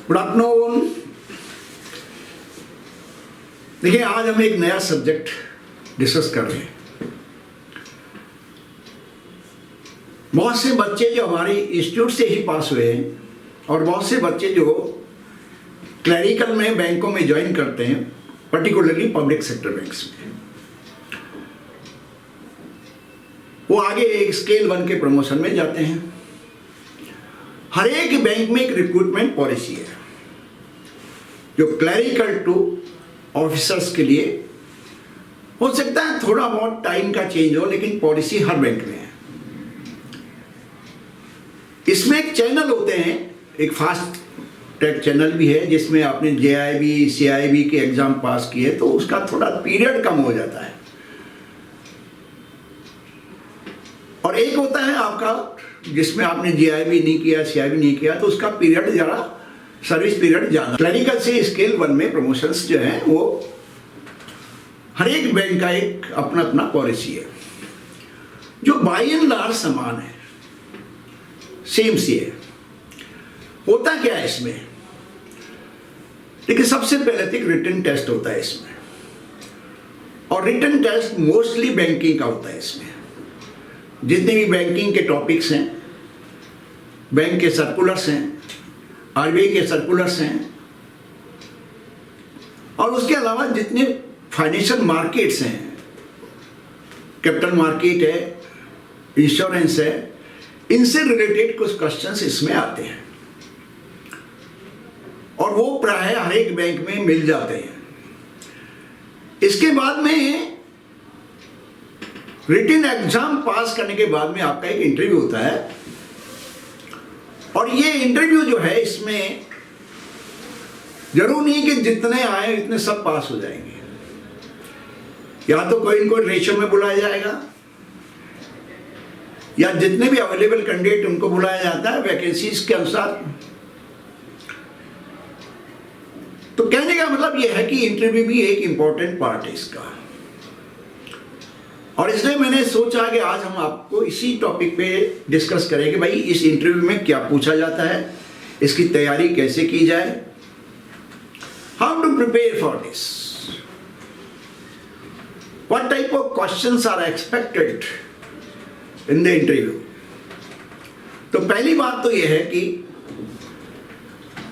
Good afternoon. देखिए, आज हम एक नया सब्जेक्ट डिस्कस कर रहे हैं। बहुत से बच्चे जो हमारे इंस्टीट्यूट से ही पास हुए हैं और बहुत से बच्चे जो क्लरिकल में बैंकों में ज्वाइन करते हैं, पर्टिकुलरली पब्लिक सेक्टर बैंक्स में, वो आगे एक स्केल 1 के प्रमोशन में जाते हैं। हर एक बैंक में एक रिक्रूटमेंट पॉलिसी है जो क्लरिकल टू ऑफिसर्स के लिए हो सकता है थोड़ा बहुत टाइम का चेंज हो, लेकिन पॉलिसी हर बैंक में है। इसमें एक चैनल होते हैं, एक फास्ट ट्रैक चैनल भी है जिसमें आपने JIB CIB के एग्जाम पास किए तो उसका थोड़ा पीरियड कम हो जाता है। और एक होता है आपका जिसमें आपने JIB नहीं किया, CIB नहीं किया, तो उसका पीरियड ज़रा, सर्विस पीरियड ज़्यादा। क्लरिकल से स्केल 1 में प्रमोशंस जो हैं वो हर एक बैंक का एक अपना अपना पॉलिसी है जो बाय एंड लार्ज समान है, सेम सी है। होता क्या है इसमें? देखिए, सबसे पहले तो एक रिटन टेस्ट होता है इसमें, और रिटन टेस्ट मोस्टली बैंकिंग का होता है। इसमें जितने भी बैंकिंग के टॉपिक्स हैं, बैंक के सर्कुलर्स हैं, RBI के सर्कुलर्स हैं, और उसके अलावा जितने फाइनेंशियल मार्केट्स हैं, कैपिटल मार्केट है, इंश्योरेंस है, इनसे रिलेटेड कुछ क्वेश्चंस इसमें आते हैं और वो प्राय हर एक बैंक में मिल जाते हैं। इसके बाद में रिटन एग्जाम पास करने के बाद में आपका एक इंटरव्यू होता है, और ये इंटरव्यू जो है इसमें जरूर नहीं कि जितने आए इतने सब पास हो जाएंगे। या तो कोई इनको रेशियो में बुलाया जाएगा, या जितने भी अवेलेबल कैंडिडेट उनको बुलाया जाता है वैकेंसीज के अनुसार। तो कहने का मतलब यह है कि इंटरव्यू भी एक इंपॉर्टेंट पार्ट है इसका, और इसलिए मैंने सोचा कि आज हम आपको इसी टॉपिक पे डिस्कस करें कि भाई इस इंटरव्यू में क्या पूछा जाता है, इसकी तैयारी कैसे की जाए, how to prepare for this, what type of questions are expected in the interview. तो पहली बात तो यह है कि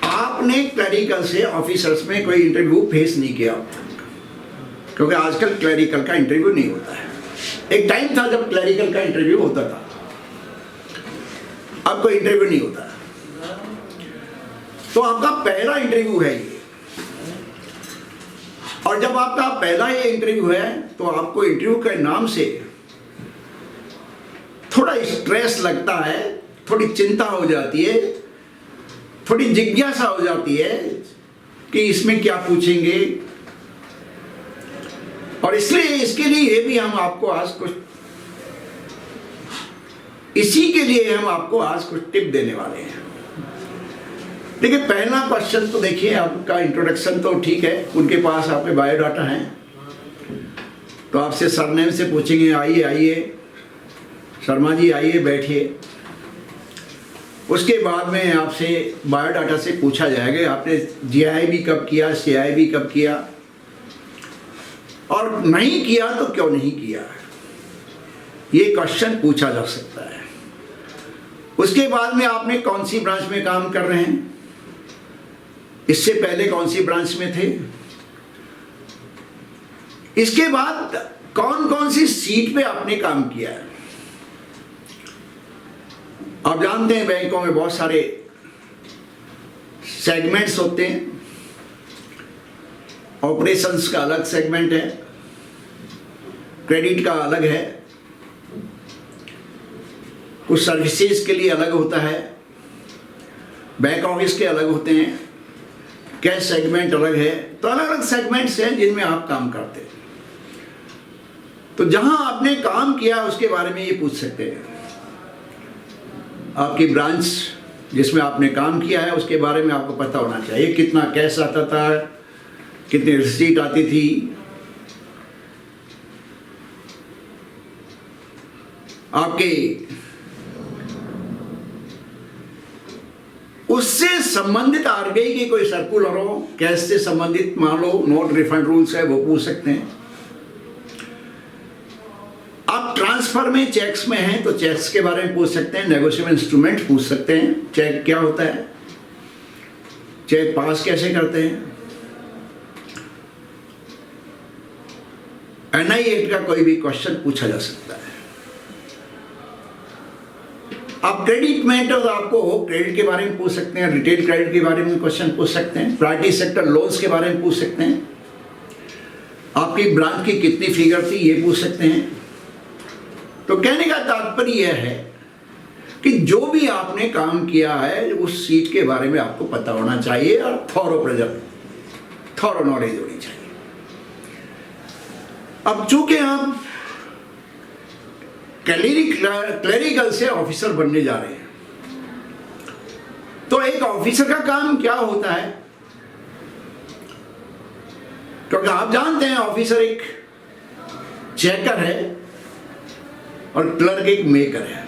आपने क्लरिकल से ऑफिसर्स में कोई इंटरव्यू फेस नहीं किया, क्योंकि आजकल क्लरिकल का इंटरव्यू नहीं होता है। एक टाइम था जब क्लरिकल का इंटरव्यू होता था, अब कोई इंटरव्यू नहीं होता। तो आपका पहला इंटरव्यू है ये, और जब आपका पहला ये इंटरव्यू है तो आपको इंटरव्यू के नाम से थोड़ा स्ट्रेस लगता है, थोड़ी चिंता हो जाती है, थोड़ी जिज्ञासा हो जाती है कि इसमें क्या पूछेंगे। और इसलिए इसके लिए भी हम आपको आज कुछ, इसी के लिए हम आपको आज कुछ टिप देने वाले हैं। देखिए, पहला क्वेश्चन तो देखिए, आपका इंट्रोडक्शन तो ठीक है, उनके पास आपके बायोडाटा हैं, तो आपसे सरनेम से पूछेंगे, आइए आइए शर्मा जी, आइए बैठिए। उसके बाद में आपसे बायोडाटा से पूछा जाएगा आपने JIB कब किया, CIB कब किया, और नहीं किया तो क्यों नहीं किया, ये क्वेश्चन पूछा जा सकता है। उसके बाद में आपने कौन सी ब्रांच में काम कर रहे हैं, इससे पहले कौन सी ब्रांच में थे, इसके बाद कौन कौन सी सीट पे आपने काम किया है। आप जानते हैं बैंकों में बहुत सारे सेगमेंट्स होते हैं। ऑपरेशंस का अलग सेगमेंट है, क्रेडिट का अलग है, कुछ सर्विसेज के लिए अलग होता है, बैक ऑफिस के अलग होते हैं, कैश सेगमेंट अलग है। तो अलग अलग सेगमेंट्स हैं जिनमें आप काम करते हैं। तो जहां आपने काम किया उसके बारे में ये पूछ सकते हैं। आपकी ब्रांच जिसमें आपने काम किया है उसके बारे में आपको पता होना चाहिए, कितना कैश आता था, कितनी रिसीट आती थी, आपके उससे संबंधित आरबीआई की कोई सर्कुलर हो, कैश से संबंधित मान लो नोट रिफंड रूल्स है, वो पूछ सकते हैं। आप ट्रांसफर में चेक्स में हैं तो चेक्स के बारे में पूछ सकते हैं, नेगोशिएबल इंस्ट्रूमेंट पूछ सकते हैं, चेक क्या होता है, चेक पास कैसे करते हैं, एनआई एक्ट का कोई भी क्वेश्चन पूछा जा सकता है। आप क्रेडिट में तो आपको क्रेडिट के बारे में पूछ सकते हैं, रिटेल क्रेडिट के बारे में क्वेश्चन पूछ सकते हैं, प्राइवेट सेक्टर लोन्स के बारे में पूछ सकते हैं, आपकी ब्रांच की कितनी फिगर थी ये पूछ सकते हैं। तो कहने का तात्पर्य यह है कि जो भी आपने काम किया है उस सीट के बारे में आपको पता होना चाहिए और थॉरो नॉलेज होनी चाहिए। अब चूंकि आप क्लरिकल से ऑफिसर बनने जा रहे हैं, तो एक ऑफिसर का काम क्या होता है, क्योंकि आप जानते हैं ऑफिसर एक चेकर है और क्लर्क एक मेकर है,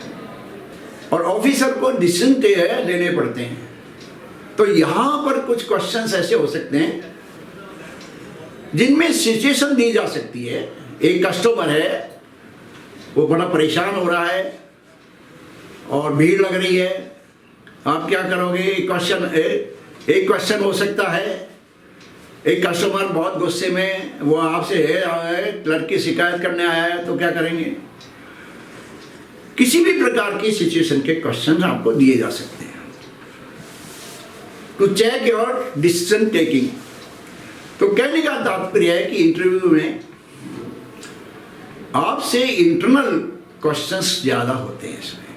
और ऑफिसर को डिसीजन लेने पड़ते हैं। तो यहां पर कुछ क्वेश्चंस ऐसे हो सकते हैं जिनमें सिचुएशन दी जा सकती है। एक कस्टमर है, वो बड़ा परेशान हो रहा है और भीड़ लग रही है, आप क्या करोगे? एक क्वेश्चन हो सकता है, एक कस्टमर बहुत गुस्से में वो आपसे क्लर्क की शिकायत करने आया है, तो क्या करेंगे? किसी भी प्रकार की सिचुएशन के क्वेश्चन आपको दिए जा सकते हैं to check your decision taking. तो कहने का तात्पर्य है कि इंटरव्यू में आपसे इंटरनल क्वेश्चंस ज़्यादा होते हैं इसमें,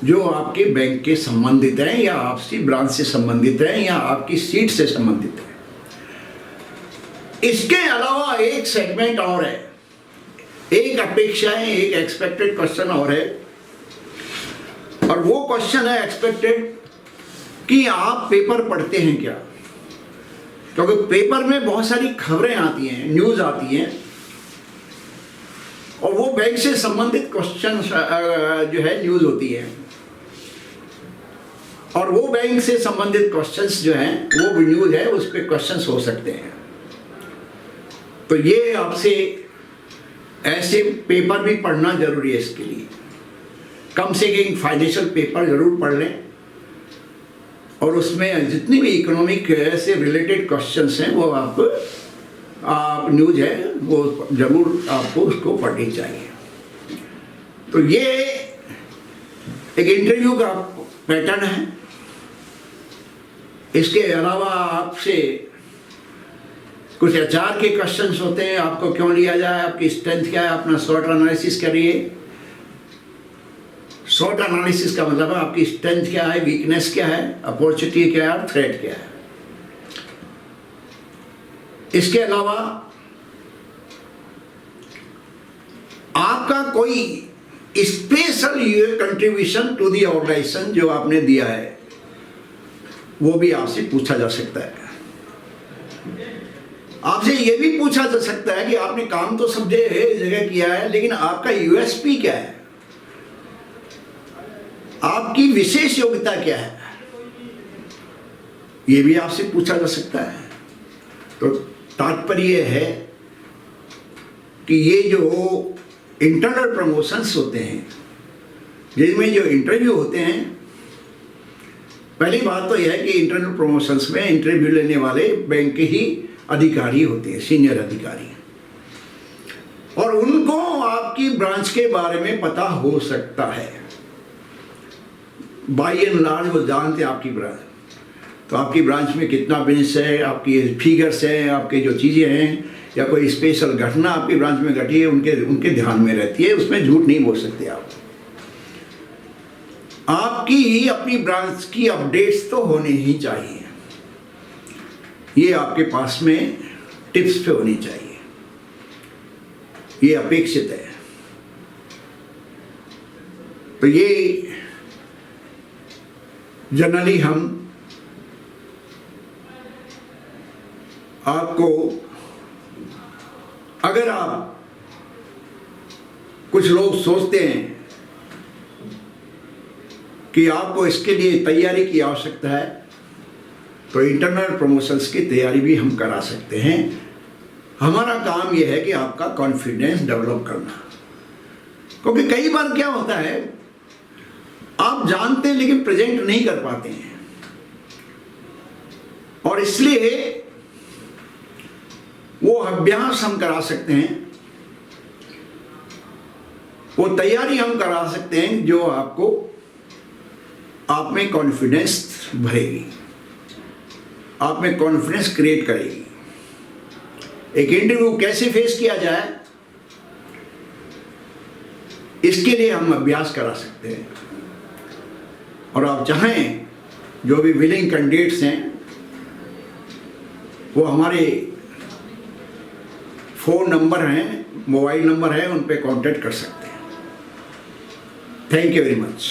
जो आपके बैंक के संबंधित हैं या आपकी ब्रांच से संबंधित हैं या आपकी सीट से संबंधित है। इसके अलावा एक सेगमेंट और है, एक अपेक्षा है, एक एक्सपेक्टेड क्वेश्चन और है, और वो क्वेश्चन है एक्सपेक्टेड कि आप पेपर पढ़ते हैं क्या, क्योंकि पेपर में बहुत सारी खबरें आती हैं, न्यूज़ आती हैं, और वो बैंक से संबंधित क्वेश्चन जो है न्यूज़ होती है, और वो बैंक से संबंधित क्वेश्चंस जो हैं वो न्यूज़ है, उस पर क्वेश्चंस हो सकते हैं। तो ये आपसे ऐसे पेपर भी पढ़ना जरूरी है। इसके लिए कम से कम फाइनेंशियल पेपर जरूर पढ़ लें, और उसमें जितनी भी इकोनॉमिक से रिलेटेड क्वेश्चंस हैं वो आप न्यूज़ है वो जरूर आपको उसको पढ़नी चाहिए। तो ये एक इंटरव्यू का पैटर्न है। इसके अलावा आपसे कुछ एचआर के क्वेश्चंस होते हैं, आपको क्यों लिया जाए, आपकी स्ट्रेंथ क्या है, अपना शॉर्ट एनालिसिस करिए। शॉर्ट एनालिसिस का मतलब है आपकी स्ट्रेंथ क्या है, वीकनेस क्या है, अपॉर्चुनिटी क्या है और थ्रेट क्या है। इसके अलावा आपका कोई special contribution to the organisation जो आपने दिया है वो भी आपसे पूछा जा सकता है। आपसे ये भी पूछा जा सकता है कि आपने काम तो सब जगह किया है, लेकिन आपका यूएसपी क्या है, आपकी विशेष योग्यता क्या है, ये भी आपसे पूछा जा सकता है। तो तात्पर्य है कि ये जो इंटरनल प्रमोशंस होते हैं, जिनमें जो इंटरव्यू होते हैं, पहली बात तो यह है कि इंटरनल प्रमोशंस में इंटरव्यू लेने वाले बैंक के ही अधिकारी होते हैं, सीनियर अधिकारी, और उनको आपकी ब्रांच के बारे में पता हो सकता है। बाय एंड लार्ज वो जानते हैं आपकी ब्रांच, तो आपकी ब्रांच में कितना बिजनेस है, आपकी फिगर्स हैं, आपके जो चीज़ें हैं, या कोई स्पेशल घटना आपकी ब्रांच में घटी है, उनके ध्यान में रहती है। उसमें झूठ नहीं बोल सकते आप। आपकी ही अपनी ब्रांच की अपडेट्स तो होनी ही चाहिए, ये आपके पास में टिप्स पे होनी चाहिए, ये अपेक्षित है। तो ये जनरली हम आपको, अगर आप, कुछ लोग सोचते हैं कि आपको इसके लिए तैयारी की आवश्यकता है, तो इंटरनल प्रमोशंस की तैयारी भी हम करा सकते हैं। हमारा काम यह है कि आपका कॉन्फिडेंस डेवलप करना, क्योंकि कई बार क्या होता है, आप जानते हैं लेकिन प्रेजेंट नहीं कर पाते हैं, और इसलिए वो अभ्यास हम करा सकते हैं, वो तैयारी हम करा सकते हैं जो आपको आप में कॉन्फिडेंस भरेगी, आप में कॉन्फिडेंस क्रिएट करेगी। एक इंटरव्यू कैसे फेस किया जाए, इसके लिए हम अभ्यास करा सकते हैं। और आप चाहें, जो भी विलिंग कैंडिडेट्स हैं वो हमारे फ़ोन नंबर हैं, मोबाइल नंबर है, उन पे कांटेक्ट कर सकते हैं। Thank you very much.